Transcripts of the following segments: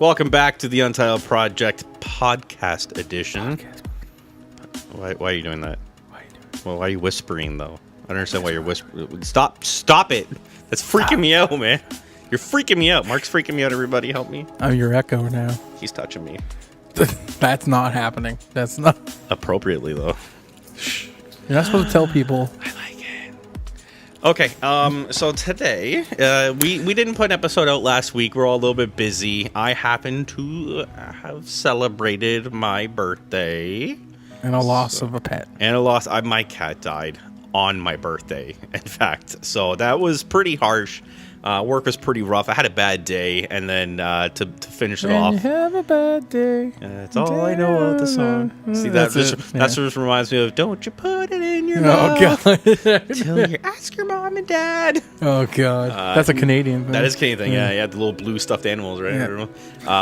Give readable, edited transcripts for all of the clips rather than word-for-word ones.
Welcome back to the Untitled Project Podcast edition. Why are you doing that? Well, why are you whispering, though? I don't understand why you're whispering. Stop it. That's freaking me out, man. You're freaking me out. Marc's freaking me out, everybody. Help me. I'm your echo now. He's touching me. That's not happening. That's not. Appropriately, though. You're not supposed to tell people. I like it. Okay, so today, we didn't put an episode out last week. We're all a little bit busy. I happen to have celebrated my birthday. And a loss of a pet. And a loss. My cat died on my birthday, in fact. So that was pretty harsh. Work was pretty rough. I had a bad day, and then to finish it off. You have a bad day. That's all I know of the song. See, that just reminds me of "Don't you put it in your mouth till you ask your mom and dad." Oh God, that's a Canadian thing. That is a Canadian thing. Yeah, the little blue stuffed animals, right? Yeah.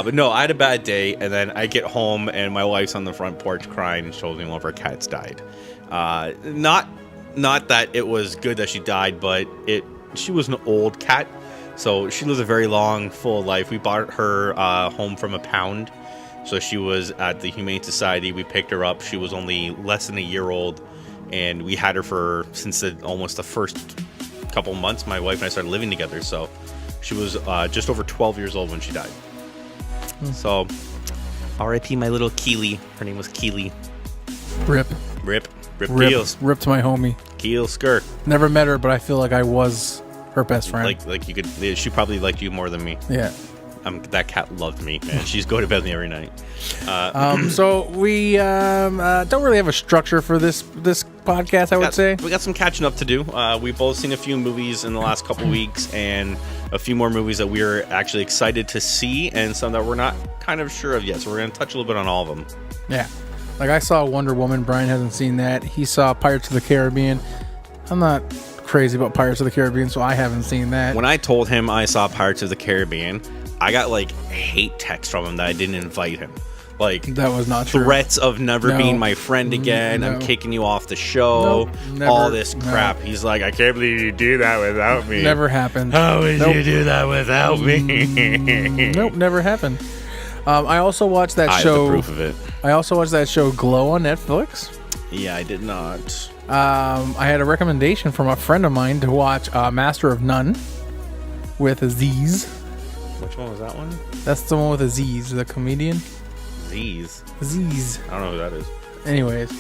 But no, I had a bad day, and then I get home, and my wife's on the front porch crying, and she told me one of her cats died. Not that it was good that she died, but she was an old cat, so she lives a very long, full life. We bought her home from a pound, so she was at the Humane Society. We picked her up. She was only less than a year old, and we had her since almost the first couple months my wife and I started living together. So she was just over 12 years old when she died. So R.I.P. my little Keely. Her name was Keely. Rip Keels. Rip to my homie. Keel skirt. Never met her, but I feel like I was her best friend. Like you could. She probably liked you more than me. Yeah. That cat loved me, man. She's go to bed with me every night. So we don't really have a structure for this podcast, I would say. We got some catching up to do. We've both seen a few movies in the last couple weeks, and a few more movies that we're actually excited to see, and some that we're not kind of sure of yet. So we're going to touch a little bit on all of them. Yeah. Like, I saw Wonder Woman. Brian hasn't seen that. He saw Pirates of the Caribbean. I'm not crazy about Pirates of the Caribbean, so I haven't seen that. When I told him I saw Pirates of the Caribbean, I got, hate texts from him that I didn't invite him. That was not true. Threats of never being my friend again. No. I'm kicking you off the show. Nope, all this crap. No. He's like, I can't believe you do that without me. Never happened. How would you do that without me? Nope, never happened. I also watched that show. I have the proof of it. I also watched that show Glow on Netflix. Yeah, I did not. I had a recommendation from a friend of mine to watch Master of None with Aziz. Which one was that one? That's the one with Aziz, the comedian. Aziz. I don't know who that is. Anyways,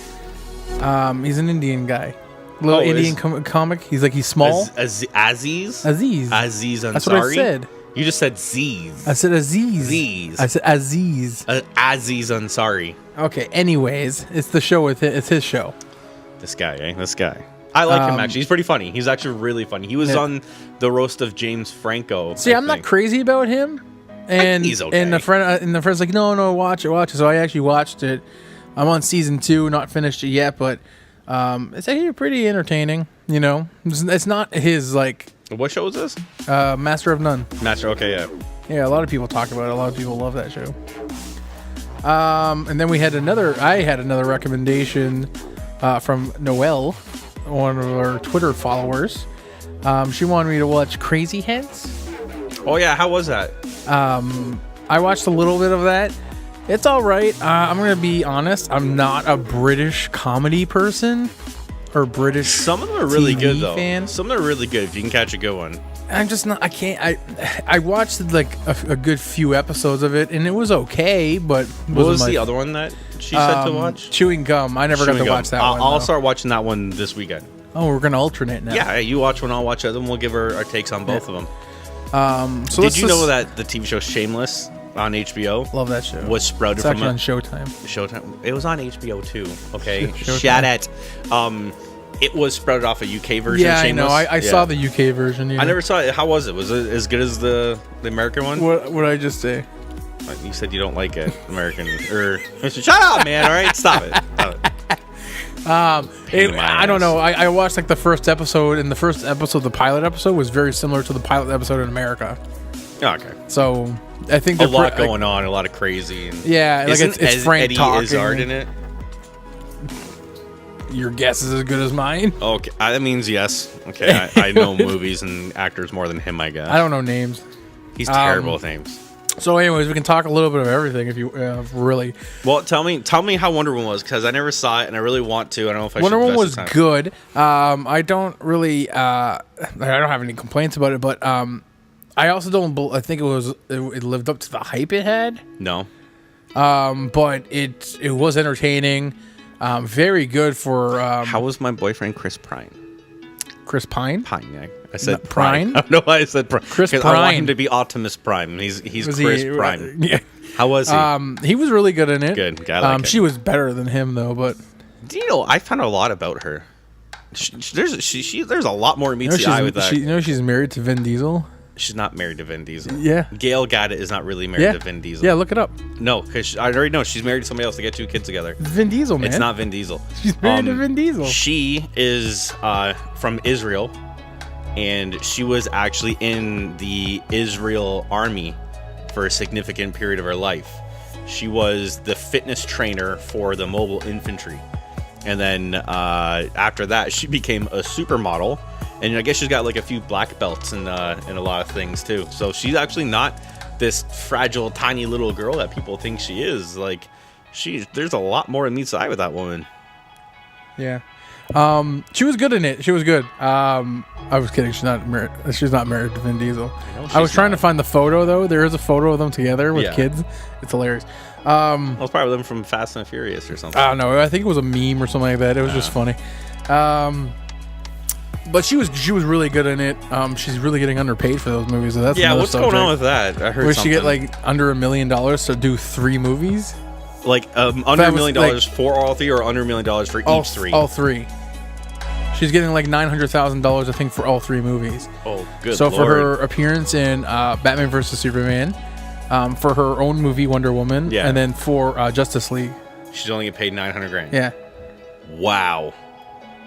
he's an Indian guy. Little Indian comic. He's small. Aziz? Aziz Ansari? That's what I said. You just said Z's. I said Aziz. I said Aziz. Aziz Ansari. Okay, anyways, it's the show with it. It's his show. This guy. I like him, actually. He's pretty funny. He's actually really funny. He was on the roast of James Franco. See, I'm not crazy about him. And he's okay. And the friend's like, no, watch it. So I actually watched it. I'm on season 2, not finished it yet, but it's actually pretty entertaining. You know, it's not his What show is this? Master of None. Okay, yeah. Yeah, a lot of people talk about it. A lot of people love that show. And then I had another recommendation from Noelle, one of our Twitter followers. She wanted me to watch Crazy Heads. Oh yeah, how was that? I watched a little bit of that. It's all right. I'm gonna be honest. I'm not a British comedy person or British. Some of them are really TV good though. Fan. Some of them are really good if you can catch a good one. I'm just not. I can't. I watched a good few episodes of it, and it was okay. But what was the other one that she said to watch? Chewing Gum. I never got to watch that one. I'll start watching that one this weekend. Oh, we're gonna alternate now. Yeah, you watch one, I'll watch the other. We'll give our takes on both of them. So did you know that the TV show Shameless on HBO? Love that show. Was sprouted from on Showtime. It was on HBO too. Okay, shout it. It was sprouted off a UK version. Yeah, of Shameless. I know. I saw the UK version. Yeah. I never saw it. How was it? Was it as good as the American one? What did I just say? You said you don't like it, American. Shut up, man! All right, stop it. I don't know. I watched the first episode, and the pilot episode was very similar to the pilot episode in America. Oh, okay. So I think a lot going on, a lot of crazy. Yeah, it's Frank Eddie talking. Izzard in it? Your guess is as good as mine. Okay, that means yes. Okay, I know movies and actors more than him, I guess. I don't know names. He's terrible with names. So, anyways, we can talk a little bit of everything if you really. Well, tell me how Wonder Woman was, because I never saw it and I really want to. I don't know if I Wonder should. Woman was good. I don't really. I don't have any complaints about it, but I also don't. I think it lived up to the hype it had. No. But it was entertaining. Very good for. How was my boyfriend Chris Pine? Chris Pine? Pine, yeah. I said Prine? I don't know why I said Prime. Chris Pine. I want him to be Optimus Prime. He's Chris Prime. Yeah. How was he? He was really good in it. Good. I like she was better than him though, but. Do you know? I found a lot about her. There's a lot more meets the eye with that. She's married to Vin Diesel. She's not married to Vin Diesel. Yeah. Gail Gadot is not really married to Vin Diesel. Yeah, look it up. No, because I already know she's married to somebody else to get 2 kids together. Vin Diesel, man. It's not Vin Diesel. She's married to Vin Diesel. She is from Israel, and she was actually in the Israel army for a significant period of her life. She was the fitness trainer for the mobile infantry. And then after that, she became a supermodel. And I guess she's got like a few black belts and a lot of things too. So she's actually not this fragile, tiny little girl that people think she is. Like, there's a lot more that meets the eye with that woman. Yeah. She was good in it. She was good. I was kidding. She's not married to Vin Diesel. I was trying to find the photo though. There is a photo of them together with kids. It's hilarious. Well, it's probably them from Fast and Furious or something. I don't know. I think it was a meme or something like that. It was just funny. But she was really good in it. She's really getting underpaid for those movies. So that's what's going on with that? I heard where something. she get like under $1 million to do 3 movies. Like under $1 million for all 3, or under $1 million for each 3? All 3. She's getting like $900,000, I think, for all 3 movies. Oh, good. So Lord. for her appearance in Batman vs Superman, for her own movie Wonder Woman, and then for Justice League, she's only getting paid $900,000. Yeah. Wow.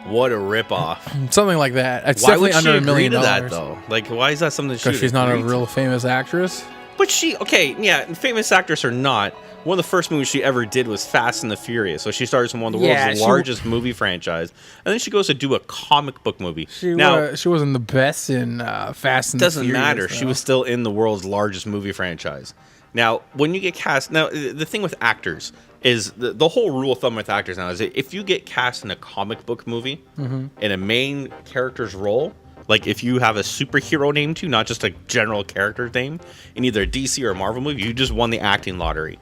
What a ripoff. Something like that. It's Why definitely would she under $1 agree million. to that though? Like, why is that something? Because she's not a real famous actress. But famous actress or not, one of the first movies she ever did was Fast and the Furious. So she started in one of the world's largest movie franchise, and then she goes to do a comic book movie. She wasn't the best in Fast and the Furious. Doesn't matter. Though. She was still in the world's largest movie franchise. Now, when you get cast, the thing with actors is the whole rule of thumb with actors now is that if you get cast in a comic book movie in a main character's role, like if you have a superhero name too, not just a general character name, in either a DC or a Marvel movie, you just won the acting lottery.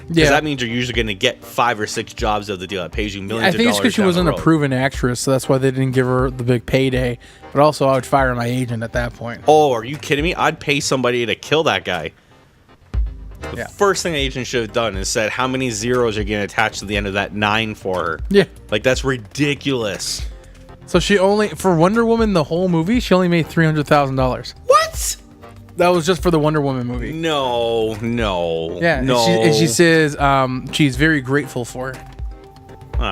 Because that means you're usually going to get 5 or 6 jobs of the deal that pays you millions of dollars. I think it's because she wasn't a proven actress, so that's why they didn't give her the big payday. But also, I would fire my agent at that point. Oh, are you kidding me? I'd pay somebody to kill that guy. The first thing the agent should have done is said how many zeros are getting attached to the end of that 9 for her. Yeah. Like, that's ridiculous. So for Wonder Woman, the whole movie, she only made $300,000. What? That was just for the Wonder Woman movie. No. Yeah, no. And she says she's very grateful for it.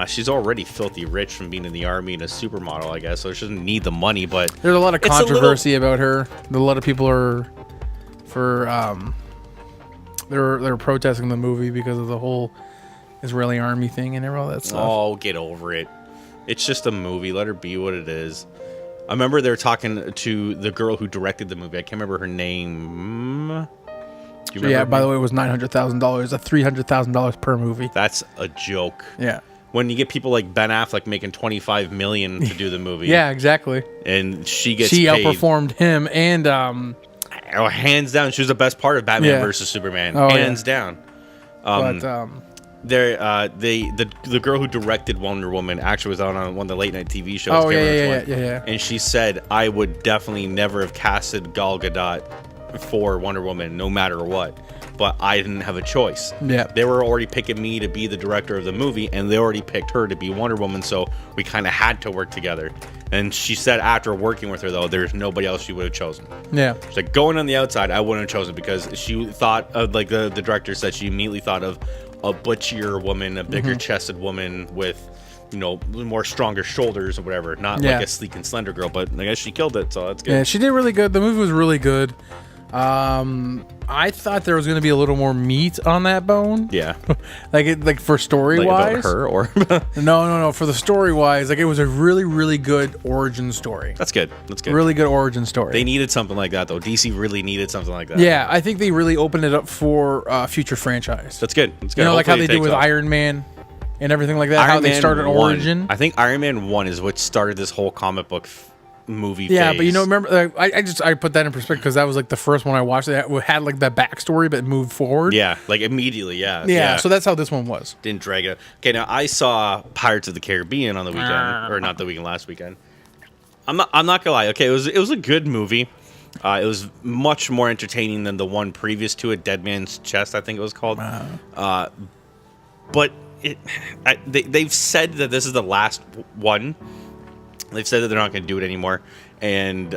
She's already filthy rich from being in the army and a supermodel, I guess, so she doesn't need the money, but... There's a lot of controversy about her. A lot of people are... They're protesting the movie because of the whole Israeli army thing and all that stuff. Oh, get over it. It's just a movie. Let her be what it is. I remember they were talking to the girl who directed the movie. I can't remember her name. Do you remember? By the way, it was $900,000, $300,000 per movie. That's a joke. Yeah. When you get people like Ben Affleck making $25 million to do the movie. Yeah, exactly. And she paid. Outperformed him and hands down, she was the best part of Batman versus Superman. Hands down. The girl who directed Wonder Woman actually was on one of the late night TV shows. Yeah. And she said, I would definitely never have casted Gal Gadot for Wonder Woman, no matter what. But I didn't have a choice. Yeah. They were already picking me to be the director of the movie, and they already picked her to be Wonder Woman, so we kind of had to work together. And she said after working with her, though, there's nobody else she would have chosen. Yeah. She's like, going on the outside, I wouldn't have chosen because she thought of, like the director said, she immediately thought of a butchier woman, a bigger chested woman with, more stronger shoulders or whatever. Not like a sleek and slender girl, but I guess she killed it, so that's good. Yeah, she did really good. The movie was really good. I thought there was going to be a little more meat on that bone. Yeah. like for story wise. About her or No. For the story wise, like it was a really, really good origin story. That's good. Really good origin story. They needed something like that though. DC really needed something like that. Yeah, I think they really opened it up for future franchise. That's good. You know, like how they did with Iron Man and everything like that. How they started origin. I think Iron Man 1 is what started this whole comic book movie phase. But you know, remember, I put that in perspective because that was like the first one I watched that had like that backstory but moved forward. Yeah, like immediately. Yeah. So that's how this one was. Didn't drag it. Okay, now I saw Pirates of the Caribbean on the weekend, or not the weekend, last weekend. I'm not gonna lie. Okay, it was a good movie. It was much more entertaining than the one previous to it, Dead Man's Chest, I think it was called. But they've said that this is the last one. They've said that they're not going to do it anymore. And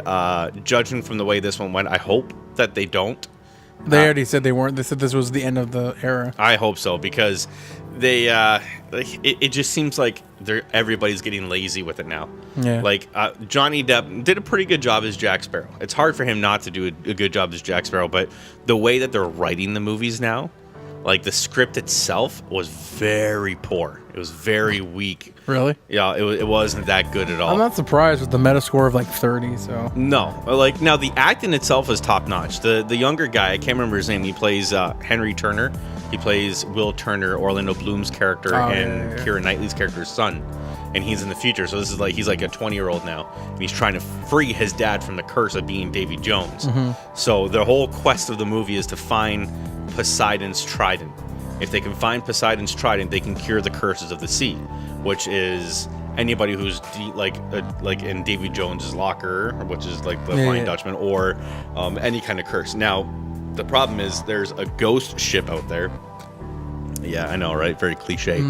judging from the way this one went, I hope that they don't. They already said they weren't. They said this was the end of the era. I hope so, because they it just seems like everybody's getting lazy with it now. Yeah. Like Johnny Depp did a pretty good job as Jack Sparrow. It's hard for him not to do a good job as Jack Sparrow, but the way that they're writing the movies now, like the script itself was very poor. It was very weak. Really? Yeah, it wasn't that good at all. I'm not surprised with the Metascore of like 30. So no, like now the acting itself is top notch. The younger guy, I can't remember his name. He plays Henry Turner. He plays Will Turner, Orlando Bloom's character, and Keira Knightley's character's son. And he's in the future, so this is like he's like a 20-year-old now, and he's trying to free his dad from the curse of being Davy Jones. So the whole quest of the movie is to find Poseidon's trident. If they can find Poseidon's trident, they can cure the curses of the sea, which is anybody who's like in Davy Jones's locker, which is like the Flying Dutchman, or any kind of curse. Now, the problem is there's a ghost ship out there. Yeah, I know, right? Very cliche.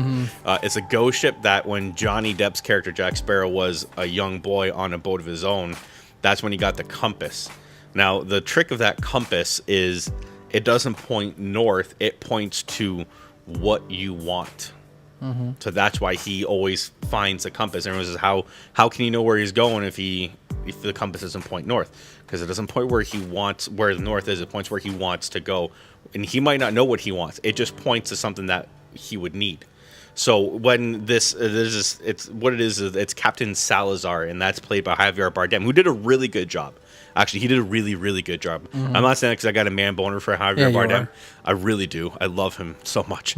It's a ghost ship that when Johnny Depp's character Jack Sparrow was a young boy on a boat of his own, that's when he got the compass. Now, the trick of that compass is it doesn't point north, it points to what you want. So that's why he always finds a compass. Everyone says, how can he know where he's going if the compass doesn't point north? Because it doesn't point where the north is, it points where he wants to go. And he might not know what he wants. It just points to something that he would need. So when it's Captain Salazar, and that's played by Javier Bardem, who did a really good job. Actually, he did a really, really good job. I'm not saying that because I got a man boner for Javier Bardem. I really do. I love him so much.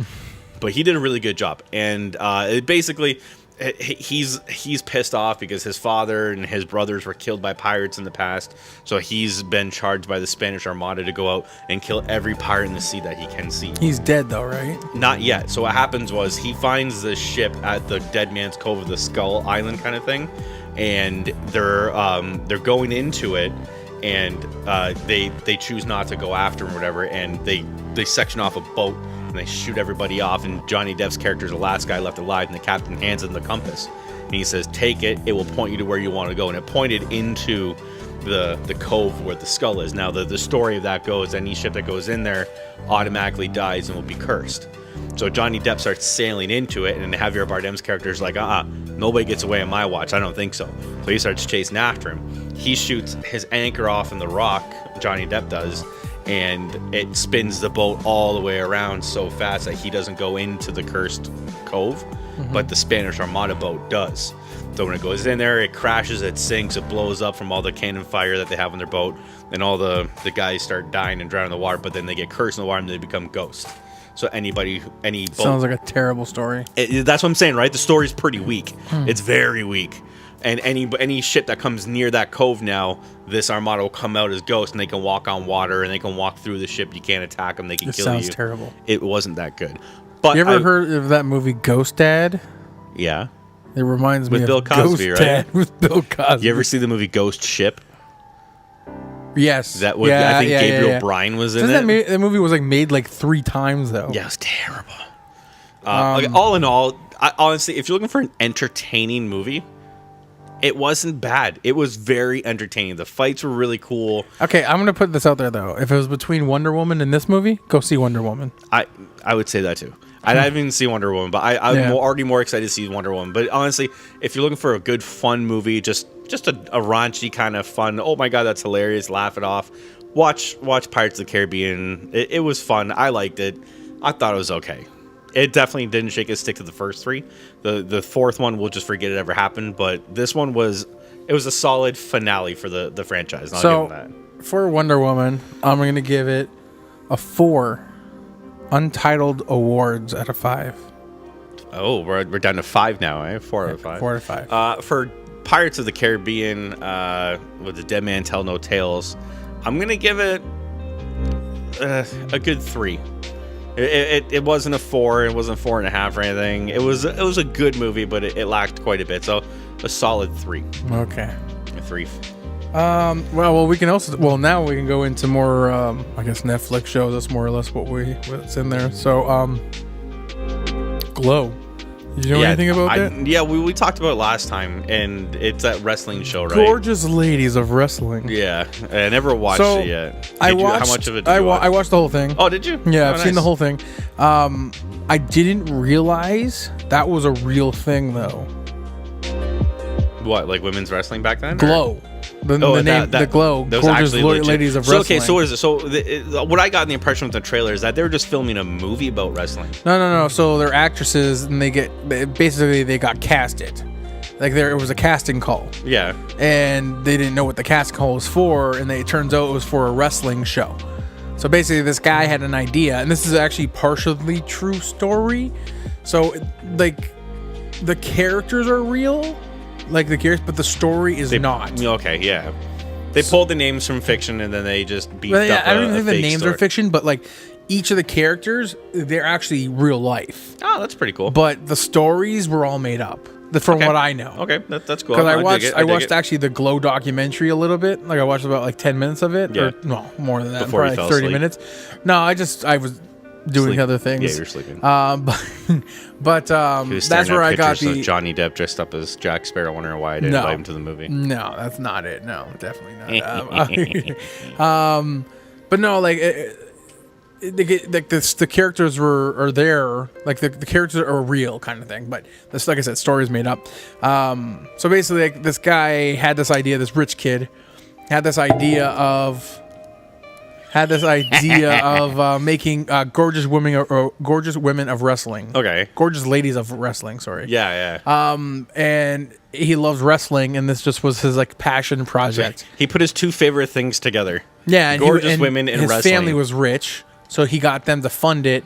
But he did a really good job. And basically, he's pissed off because his father and his brothers were killed by pirates in the past. So he's been charged by the Spanish Armada to go out and kill every pirate in the sea that he can see. He's dead though, right? Not yet. So what happens was he finds the ship at the Dead Man's Cove of the Skull Island kind of thing. And they're going into it, and they choose not to go after him or whatever, and they section off a boat and they shoot everybody off, and Johnny Depp's character is the last guy left alive, and the captain hands him the compass and he says, take it will point you to where you want to go, and it pointed into the cove where the skull is. Now the story of that goes, any ship that goes in there automatically dies and will be cursed. So Johnny Depp starts sailing into it, and Javier Bardem's character is like, nobody gets away on my watch. I don't think so. So he starts chasing after him. He shoots his anchor off in the rock, Johnny Depp does, and it spins the boat all the way around so fast that he doesn't go into the cursed cove, but the Spanish Armada boat does. So when it goes in there, it crashes, it sinks, it blows up from all the cannon fire that they have on their boat, and all the guys start dying and drowning in the water, but then they get cursed in the water and they become ghosts. So any boat... Sounds like a terrible story. That's what I'm saying, right? The story's pretty weak. It's very weak. And any ship that comes near that cove now, this armada will come out as ghosts, and they can walk on water, and they can walk through the ship. You can't attack them. They can kill you. Sounds terrible. It wasn't that good. But you ever heard of that movie Ghost Dad? Yeah. It reminds me of Bill Cosby, Ghost right? Dad With Bill Cosby. You ever see the movie Ghost Ship? Yes. That was, I think Gabriel Bryan was in it. That movie was like made like 3 times though. Yeah, it was terrible. All in all, honestly, if you're looking for an entertaining movie, it wasn't bad. It was very entertaining. The fights were really cool. Okay, I'm gonna put this out there though. If it was between Wonder Woman and this movie, go see Wonder Woman. I would say that too. I haven't even seen Wonder Woman, but I'm already more excited to see Wonder Woman. But honestly, if you're looking for a good, fun movie, just a raunchy kind of fun, oh my god, that's hilarious, laugh it off, watch Pirates of the Caribbean. It was fun. I liked it. I thought it was okay. It definitely didn't shake its stick to the first three. The fourth one, we'll just forget it ever happened. But this one was a solid finale for the franchise. I'll give them that. For Wonder Woman, I'm going to give it a 4 Untitled Awards out of 5. Oh, we're down to 5 now, eh? 4 out of 5. 4 out of 5. For Pirates of the Caribbean, with the Dead Man Tell No Tales, I'm going to give it a good 3. It wasn't a 4. It wasn't 4.5 or anything. It was a good movie, but it lacked quite a bit. So a solid 3. Okay. A 3. Well, we can also. Well, now we can go into more. I guess Netflix shows. That's more or less what's in there. So, Glow. Did you know anything about that? Yeah, we talked about it last time, and it's that wrestling show, right? Gorgeous Ladies of Wrestling. Yeah, I never watched it yet. How much of it did you watch? I watched the whole thing. Oh, did you? Yeah, I've seen the whole thing. I didn't realize that was a real thing, though. What, like women's wrestling back then? Glow. The name, the Glow, Gorgeous Ladies of Wrestling. So what is it? So what I got in the impression with the trailer is that they were just filming a movie about wrestling. No. So they're actresses, and they got casted. Like it was a casting call. Yeah. And they didn't know what the casting call was for, and it turns out it was for a wrestling show. So basically, this guy had an idea, and this is actually partially true story. So like, the characters are real. Like the characters, but the story is not. Okay, yeah. They pulled the names from fiction and then they just beefed up I don't think the names story. are fiction, but like each of the characters, they're actually real life. Oh, that's pretty cool. But the stories were all made up, from what I know. Okay, that's cool. Because I watched actually the Glow documentary a little bit. Like I watched about like 10 minutes of it. Yeah. Or no, more than that. Before probably like 30 minutes. No, I was doing other things. Yeah, you're sleeping. But that's where I got the Johnny Depp dressed up as Jack Sparrow. Wondering why I didn't invite him to the movie. No, that's not it. No, definitely not. But no, like the characters are there. Like the characters are real, kind of thing. But this, like I said, story is made up. So basically, like, this guy had this idea. This rich kid had this idea of making gorgeous women of wrestling. Okay. Gorgeous ladies of wrestling. Sorry. Yeah. And he loves wrestling, and this just was his like passion project. He put his two favorite things together. Yeah, and gorgeous women in his wrestling. His family was rich, so he got them to fund it.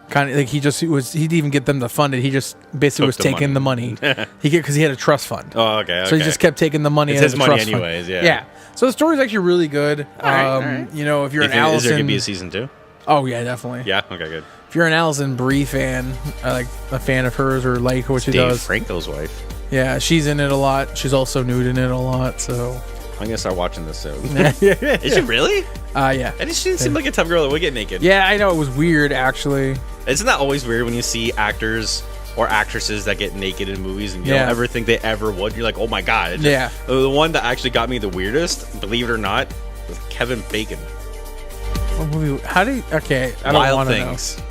Kind of like he didn't even get them to fund it. He just basically was taking the money. Because he had a trust fund. Oh, okay. So he just kept taking the money. It's his money anyways. Fund. Yeah. So the story's actually really good. All right. You know, if you're an Allison, is there gonna be a season 2? Oh yeah, definitely. Yeah. Okay. Good. If you're an Allison Brie fan, like a fan of hers or like what she Dave does. Franco's wife. Yeah, she's in it a lot. She's also nude in it a lot. So I'm gonna start watching this soon. Is she really? Yeah. And she didn't seem like a tough girl that would get naked. Yeah, I know, it was weird actually. Isn't that always weird when you see actors or actresses that get naked in movies and you don't ever think they ever would? You're like, oh my god. The one that actually got me the weirdest, believe it or not, was Kevin Bacon. What movie? How do you? Okay, I don't Wild want to Things. know.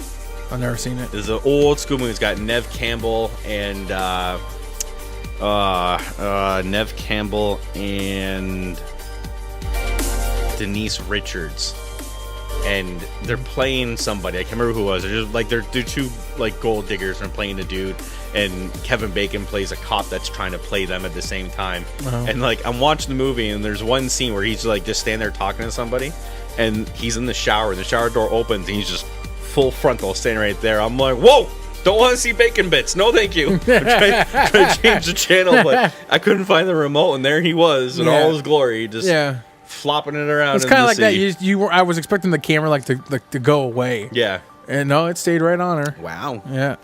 I've never seen it. It's an old school movie. It's got Neve Campbell and Neve Campbell and Denise Richards. And they're playing somebody. I can't remember who it was. They're just like they're two like gold diggers and playing a dude. And Kevin Bacon plays a cop that's trying to play them at the same time. And like I'm watching the movie, and there's one scene where he's like just standing there talking to somebody, and he's in the shower. And the shower door opens, and he's just full frontal standing right there. I'm like, whoa! Don't want to see bacon bits. No, thank you. I tried to change the channel, but I couldn't find the remote, and there he was in all his glory, just flopping it around. It's kind of like that. I was expecting the camera to go away. Yeah. And no, it stayed right on her. Wow. Yeah.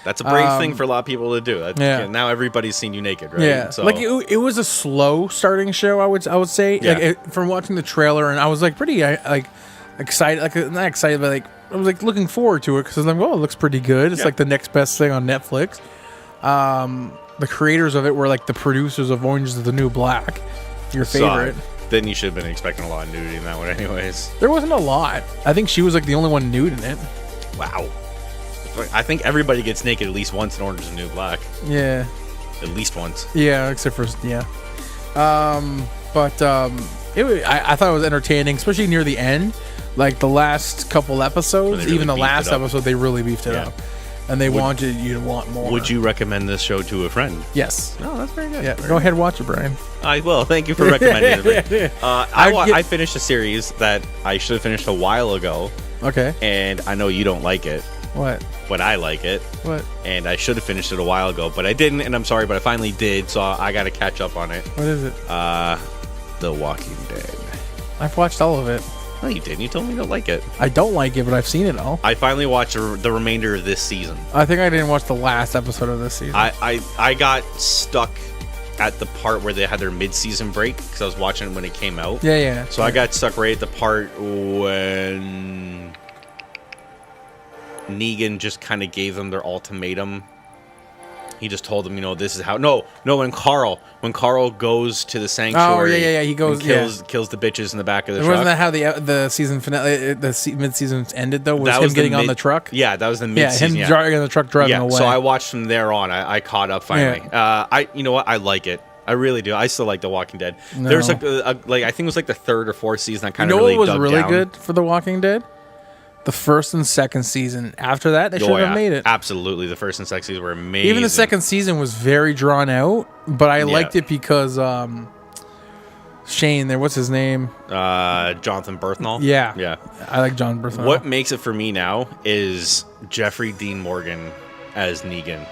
That's a brave thing for a lot of people to do. Now everybody's seen you naked, right? Yeah. So like it was a slow starting show. I would say. Yeah. Like from watching the trailer, and I was like pretty excited. Like not excited, but like I was like looking forward to it because I was like, well, it looks pretty good. It's like the next best thing on Netflix. The creators of it were like the producers of Orange is the New Black. Your favorite. Then you should have been expecting a lot of nudity in that one, anyways. There wasn't a lot. I think she was like the only one nude in it. Wow. I think everybody gets naked at least once in Orange is the New Black. Yeah. At least once. Yeah, except for I thought it was entertaining, especially near the end. Like the last couple episodes, really even the last beefed it up. episode, they really beefed it up. And they wanted you to want more. Would you recommend this show to a friend? Yes. Oh, that's very good. Yeah, go ahead and watch it, Brian. I will. Thank you for recommending it to me. I finished a series that I should have finished a while ago. Okay. And I know you don't like it. What? But I like it. What? And I should have finished it a while ago, but I didn't, and I'm sorry, but I finally did, so I got to catch up on it. What is it? The Walking Dead. I've watched all of it. No, you didn't. You told me you don't like it. I don't like it, but I've seen it all. I finally watched the remainder of this season. I think I didn't watch the last episode of this season. I got stuck at the part where they had their mid-season break because I was watching it when it came out. Yeah. So I got stuck right at the part when Negan just kind of gave them their ultimatum. He just told them, this is how. No, when Carl goes to the sanctuary. Oh yeah. He goes kills the bitches in the back of the truck. Wasn't that how the season finale, mid-season ended though? Was him getting on the truck? Yeah, that was the mid-season. Yeah, him driving the truck driving away. So I watched from there on. I caught up finally. Yeah. You know what? I like it. I really do. I still like The Walking Dead. No. There's I think it was like the third or fourth season. I kind of what was really good for The Walking Dead? The first and second season. After that, they should have made it. Absolutely. The first and second season were amazing. Even the second season was very drawn out, but I liked it because Shane there, what's his name? Jonathan Berthnall. Yeah. I like John Berthnall. What makes it for me now is Jeffrey Dean Morgan as Negan.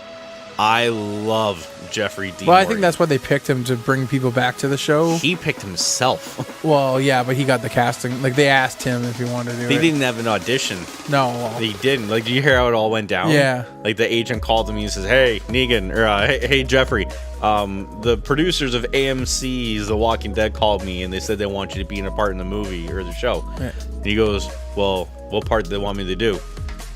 I love Jeffrey Dean Morgan. Well, I think that's why they picked him, to bring people back to the show. He picked himself. Well, yeah, but he got the casting. Like, they asked him if he wanted to do it. He didn't have an audition. No. Well, he didn't. Like, did you hear how it all went down? Yeah. Like, the agent called him and he says, hey, Negan, or hey, Jeffrey, the producers of AMC's The Walking Dead called me and they said they want you to be in a part in the movie or the show. Yeah. And he goes, well, what part do they want me to do?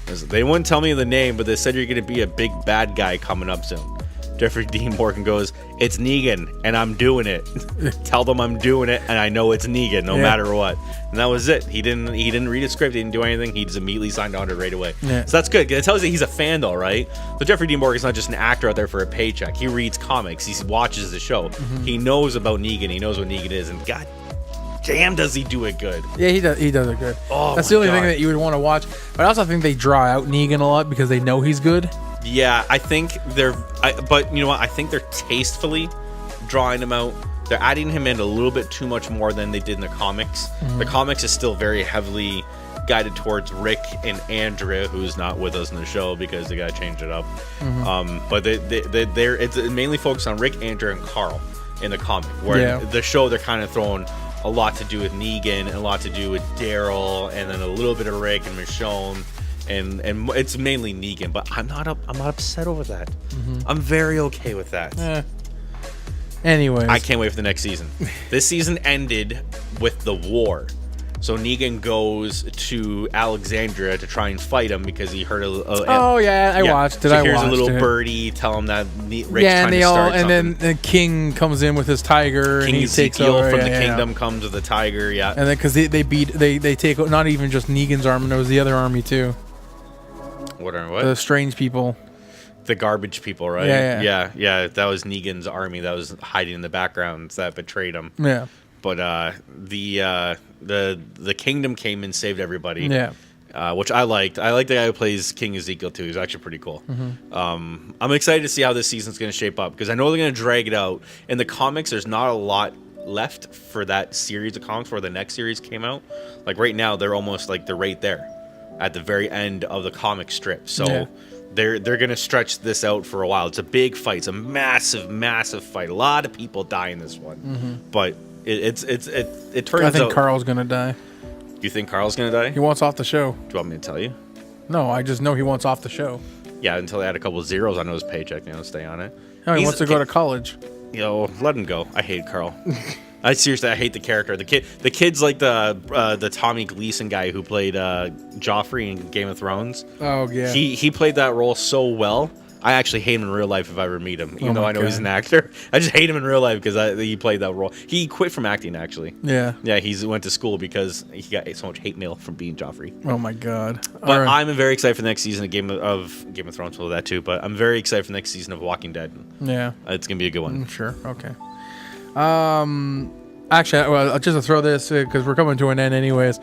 They wouldn't tell me the name, but they said you're going to be a big bad guy coming up soon. Jeffrey Dean Morgan goes, it's Negan, and I'm doing it. Tell them I'm doing it, and I know it's Negan, no matter what. And that was it. He didn't read a script. He didn't do anything. He just immediately signed on to it right away. Yeah. So that's good. It tells you he's a fan, though, right? So Jeffrey Dean Morgan's not just an actor out there for a paycheck. He reads comics. He watches the show. Mm-hmm. He knows about Negan. He knows what Negan is, and God damn, does he do it good. Yeah, he does it good. Oh, that's the only thing that you would want to watch. But I also think they draw out Negan a lot because they know he's good. Yeah, I think but you know what? I think they're tastefully drawing him out. They're adding him in a little bit too much more than they did in the comics. Mm-hmm. The comics is still very heavily guided towards Rick and Andrea, who's not with us in the show because they got to change it up. Mm-hmm. But it's mainly focused on Rick, Andrea, and Carl in the comic. Where in the show, they're kind of throwing a lot to do with Negan and a lot to do with Daryl, and then a little bit of Rick and Michonne, and it's mainly Negan. But I'm not upset over that. Mm-hmm. I'm very okay with that. Anyways, I can't wait for the next season. This season ended with the war. So Negan goes to Alexandria to try and fight him because he heard I watched it. So here's a little birdie tell him that Rick's trying to start something. And then the king comes in with his tiger, King and he Ezekiel takes over from the kingdom comes with the tiger. Yeah, and then because they take not even just Negan's army, it was the other army too. What? The strange people. The garbage people, right? Yeah. That was Negan's army that was hiding in the background that betrayed him. Yeah. But the kingdom came and saved everybody. Yeah. Which I liked. I like the guy who plays King Ezekiel too. He's actually pretty cool. Mm-hmm. I'm excited to see how this season's going to shape up because I know they're going to drag it out. In the comics, there's not a lot left for that series of comics where the next series came out. Like right now, they're almost like they're right there at the very end of the comic strip. So they're going to stretch this out for a while. It's a big fight. It's a massive fight. A lot of people die in this one, but it turns out. I think Carl's going to die. You think Carl's going to die? He wants off the show. Do you want me to tell you? No, I just know he wants off the show. Yeah, until they add a couple of zeros on his paycheck, stay on it. Oh, he wants to go to college. Let him go. I hate Carl. I hate the character. The kid's like the Tommy Gleason guy who played Joffrey in Game of Thrones. Oh yeah. He played that role so well. I actually hate him in real life if I ever meet him, even though I know he's an actor. I just hate him in real life because he played that role. He quit from acting, actually. Yeah. Yeah, he went to school because he got so much hate mail from being Joffrey. Oh, my God. But I'm very excited for the next season of Game of Thrones, for that too. But I'm very excited for the next season of Walking Dead. Yeah. It's going to be a good one. Sure. Okay. actually, well, just to throw this because we're coming to an end, anyways.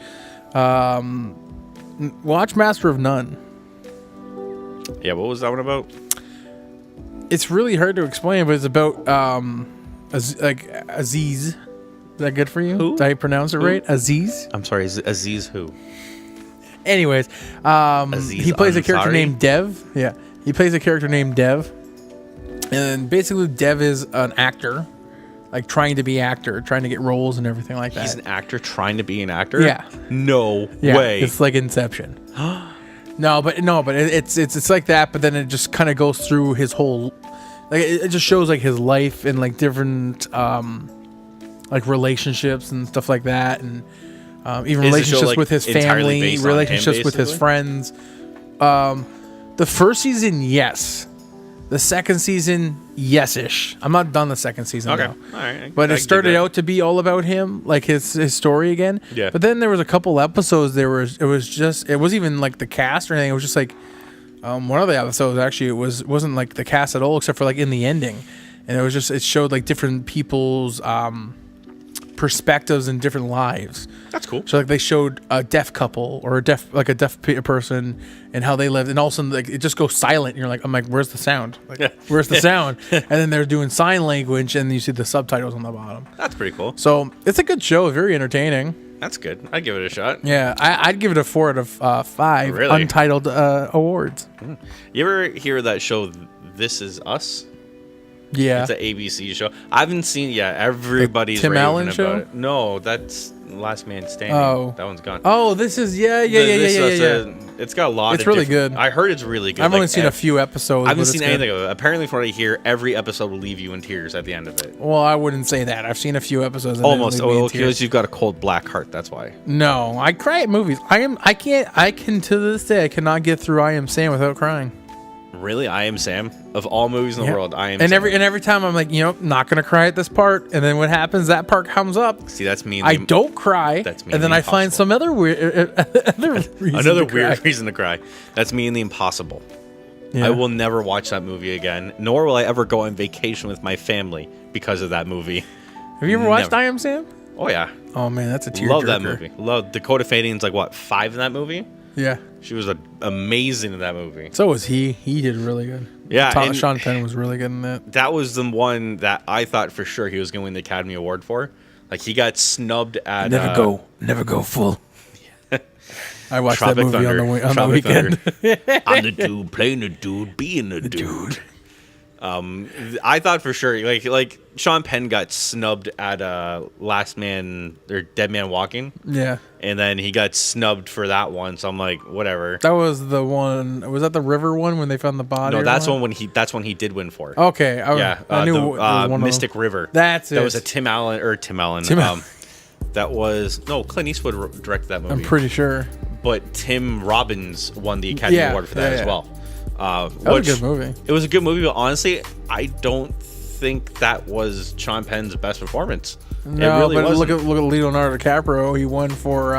Watch Master of None. Yeah, what was that one about? It's really hard to explain, but it's about Aziz. Is that good for you? Who? Did I pronounce it right? Aziz. I'm sorry, Aziz who? Anyways, he plays a character named Dev. Yeah, he plays a character named Dev, and basically Dev is an actor, like trying to get roles and everything like that. He's an actor trying to be an actor. Yeah. No way. It's like Inception. No, but it's like that. But then it just kind of goes through his whole, like it just shows like his life and like different like relationships and stuff like that, and even relationships with his family, relationships with his friends. The first season, yes. The second season, yes-ish. I'm not done the second season. Okay, though. all right. But it started out to be all about him, like his story again. Yeah. But then there was a couple episodes. It wasn't even like the cast or anything. It was just like one of the episodes actually wasn't like the cast at all, except for like in the ending, and it showed like different people's perspectives and different lives. That's cool. So like they showed a deaf couple or a deaf person and how they lived, and all of a sudden like it just goes silent. And I'm like, where's the sound? Like, where's the sound? And then they're doing sign language, and you see the subtitles on the bottom. That's pretty cool. So it's a good show, very entertaining. That's good. I'd give it a shot. Yeah, I'd give it a 4 out of 5. Really? Untitled awards. You ever hear that show, This Is Us? Yeah. It's an ABC show. I haven't seen it yet. Everybody's Tim raving Allen about show? it. No, that's Last Man Standing. Oh. That one's gone. Oh, this is yeah. It's got a lot. It's of really different- good. I heard it's really good. I've only seen a few episodes. I haven't but seen it's anything good. of it. Apparently, from what I hear, every episode will leave you in tears at the end of it. Well, I wouldn't say that. I've seen a few episodes. And Almost. they leave me in Because tears. you've got a cold black heart. That's why. No, I cry at movies. I can to this day I cannot get through I Am Sam without crying. Really, I Am Sam. Of all movies in the world, I Am. And Sam. every time I'm like, not gonna cry at this part, and then what happens? That part comes up. See, that's me. I don't cry. That's me. And then I find some other weird, another weird reason to cry. That's me in The Impossible. Yeah. I will never watch that movie again, nor will I ever go on vacation with my family because of that movie. Have you ever watched Never. I Am Sam? Oh yeah, Oh man, that's a tearjerker. love that movie. Love Dakota Fanning's like what 5 in that movie. Yeah. She was amazing in that movie. So was he. He did really good. Yeah, and Sean Penn was really good in that. that was the one that I thought for sure he was going to win the Academy Award for. Like he got snubbed at Never go full. I watched Tropic that movie Thunder. on the Tropic weekend. I'm the dude playing the dude, being the dude. I thought for sure, like Sean Penn got snubbed at Last Man or Dead Man Walking, Yeah. and then he got snubbed for that one. So I'm like, whatever. That was the one. Was that the river one when they found the body? No, or that's what? one when he did win for. Okay. I knew the, it was one Mystic of them. River. That's it. That was a Tim Allen. That was Clint Eastwood directed that movie. I'm pretty sure. But Tim Robbins won the Academy Award for that as well. That was a good movie. It was a good movie, but honestly, I don't think that was Sean Penn's best performance. No, it really but wasn't. look at Leonardo DiCaprio. He won for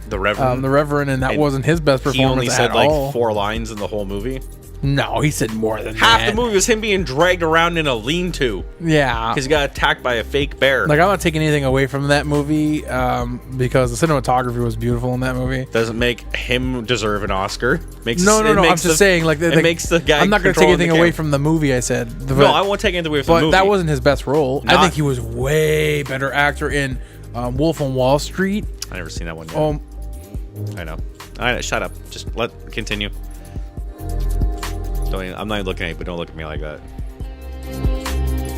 The Reverend. the Reverend, and that wasn't his best performance He only said at like all. 4 lines in the whole movie. No, he said more than Half that. the movie was him being dragged around in a lean-to Yeah. because he got attacked by a fake bear. Like, I'm not taking anything away from that movie because the cinematography was beautiful in that movie. Doesn't make him deserve an Oscar. No. I'm just saying, like, it makes the guy. I'm not going to take anything away from the movie. I said, No, I won't take anything away from the but movie. that wasn't his best role. I Not- think he was way better actor in Wolf on Wall Street. I never seen that one yet. I know. All right, shut up. Just continue. I'm not even looking at you, but don't look at me like that.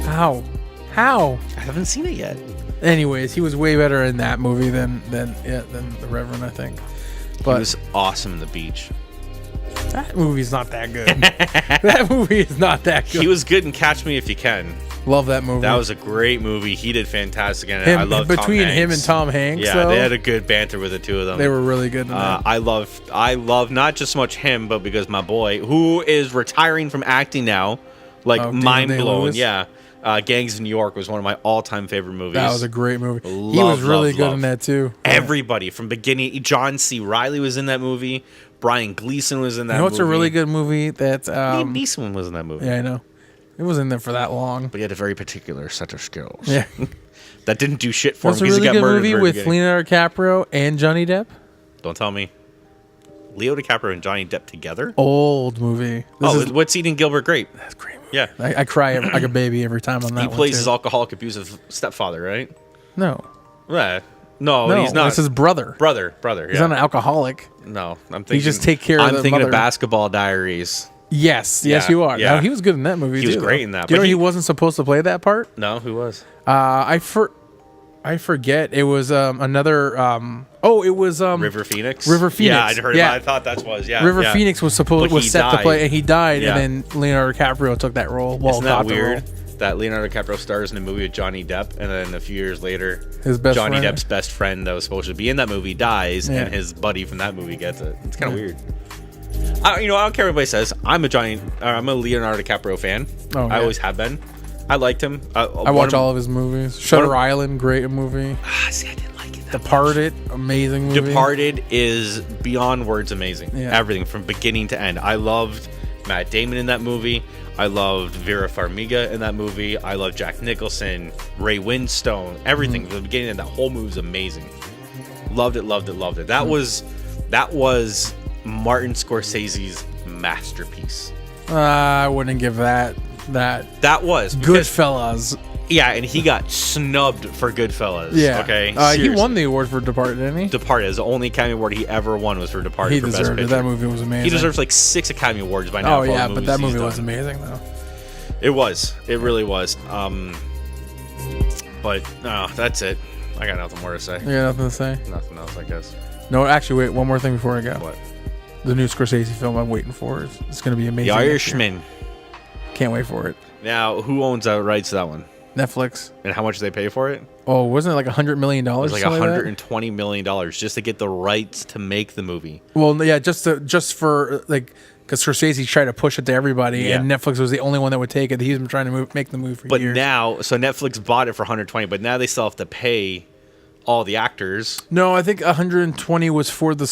How? I haven't seen it yet. Anyways, he was way better in that movie than the Reverend, I think. But He was awesome in The Beach. that movie's not that good. That movie is not that good. He was good in Catch Me If You Can. Love that movie. That was a great movie. He did fantastic in it. him, I love between Tom him Hanks. and Tom Hanks. Yeah, though, they had a good banter with the two of them. they were really good in that. I love not just so much him, but because my boy, who is retiring from acting now, like Daniel mind blown. Day-Lewis? Yeah, Gangs of New York was one of my all-time favorite movies. That was a great movie. He Love, was really love, good love. in that too. Everybody from beginning. John C. Reilly was in that movie. Brian Gleason was in that. You know what's movie. a really good movie? That's Liam Neeson was in that movie. yeah, I know. It wasn't there for that long. But he had a very particular set of skills. Yeah. that didn't do shit for him That's a because really he got good murdered. movie with Leonardo DiCaprio and Johnny Depp. Don't tell me. Leo DiCaprio and Johnny Depp together? Old movie. What's Eating Gilbert Grape? That's a great movie. Yeah. I cry like a baby every time on that one. He plays too. his alcoholic, abusive stepfather, right? No. Yeah. No, he's not. That's his brother. Brother. Yeah. He's not an alcoholic. No, I'm thinking. He just take care of the I'm thinking mother. of Basketball Diaries. Yes, Yeah, you are. yeah. No, he was good in that movie. He was too, great though. in that, Do you but know he he wasn't supposed to play that part? No, who was? I forget. It was another. It was River Phoenix. River Phoenix. Yeah, I'd heard Yeah. about it. I thought that was. Yeah. River yeah. Phoenix was set died. to play, and he died, Yeah. and then Leonardo DiCaprio took that role. Isn't that weird? That Leonardo DiCaprio stars in a movie with Johnny Depp, and then a few years later, Johnny Depp's best friend that was supposed to be in that movie dies, and his buddy from that movie gets it. It's kind of weird. I don't care what anybody says. I'm a Leonardo DiCaprio fan. Oh, I always have been. I liked him. I watch all of his movies. Shutter Island, great movie. See, I didn't like it. Departed, amazing movie. Departed is beyond words amazing. Yeah. Everything from beginning to end. I loved Matt Damon in that movie. I loved Vera Farmiga in that movie. I loved Jack Nicholson, Ray Winstone, everything from the beginning. And that whole movie was amazing. Loved it. That was Martin Scorsese's masterpiece. I wouldn't give that. That was Goodfellas. Yeah, and he got snubbed for Goodfellas. Yeah. Okay. He won the award for Departed, didn't he? Departed is the only Academy Award he ever won was for Departed. He for Best deserved it. Picture. That movie was amazing. He deserves like 6 Academy Awards by now. Oh for all yeah, the but that movies movie he's was done. amazing though. It was. It really was. But no, that's it. I got nothing more to say. You got nothing to say? Nothing else, I guess. No, actually, wait. One more thing before I go. What? The new Scorsese film I'm waiting for. It's going to be amazing. The Irishman. Can't wait for it. Now, who owns the rights to that one? Netflix. And how much did they pay for it? Oh, wasn't it like $100 million? It was like $120 million just to get the rights to make the movie. Well, yeah, just for like, because Scorsese tried to push it to everybody, and Netflix was the only one that would take it. He's been trying to make the movie for years. But now, so Netflix bought it for 120, but now they still have to pay all the actors. No, I think 120 was for the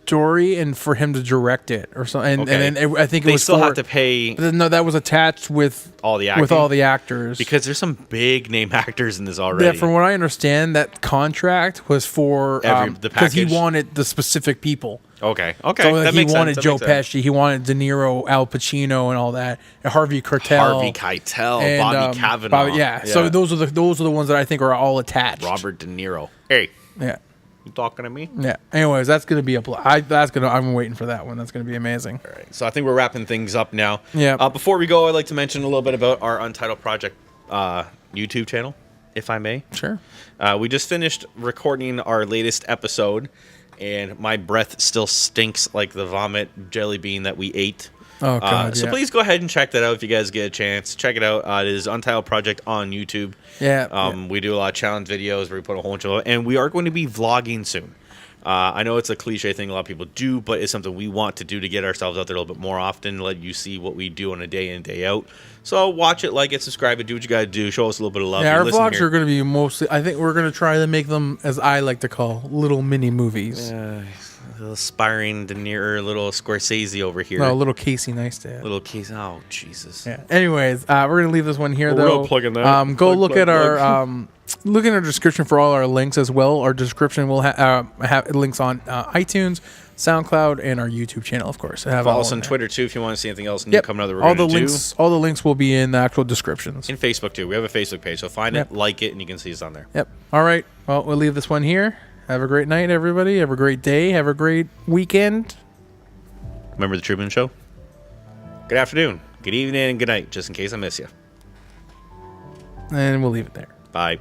story and for him to direct it or something. And then I think it was still have to pay. No, that was attached with all the acting? with all the actors, because there's some big name actors in this already. Yeah, from what I understand, that contract was for the because he package? wanted the specific people. Okay. So That he makes wanted sense. Joe Pesci, he wanted De Niro, Al Pacino, and all that, and Harvey Keitel, and, Bobby Cavanaugh. So those are the ones that I think are all attached. Robert De Niro. Hey, Yeah. you talking to me? Yeah. Anyways, that's gonna be I'm waiting for that one. That's gonna be amazing. All right. So I think we're wrapping things up now. Yeah. Before we go, I'd like to mention a little bit about our Untitled Project YouTube channel, if I may. Sure. We just finished recording our latest episode, and my breath still stinks like the vomit jelly bean that we ate. Oh God. So please go ahead and check that out if you guys get a chance. Check it out. It is Untitled Project on YouTube. Yeah. We do a lot of challenge videos where we put a whole bunch of, and we are going to be vlogging soon. I know it's a cliche thing a lot of people do, but it's something we want to do to get ourselves out there a little bit more often, let you see what we do on a day in, day out. So watch it, like it, subscribe it, do what you got to do. Show us a little bit of love. Yeah, our vlogs are going to be mostly, I think we're going to try to make them, as I like to call, little mini movies. Little aspiring De Niro, little Scorsese over here. No, little Casey Neistat. Little Casey. Oh, Jesus. Yeah. Anyways, we're going to leave this one here, though. We're plugging that. Go look at our... Look in our description for all our links as well. Our description will have links on iTunes, SoundCloud, and our YouTube channel, of course. Follow us on Twitter too if you want to see anything else new coming out that we're going to do. All the links will be in the actual descriptions. In Facebook too. We have a Facebook page, so find it, like it, and you can see us on there. Yep. All right. Well, we'll leave this one here. Have a great night, everybody. Have a great day. Have a great weekend. Remember the Truman Show? Good afternoon, good evening, and good night, just in case I miss you. And we'll leave it there. Bye.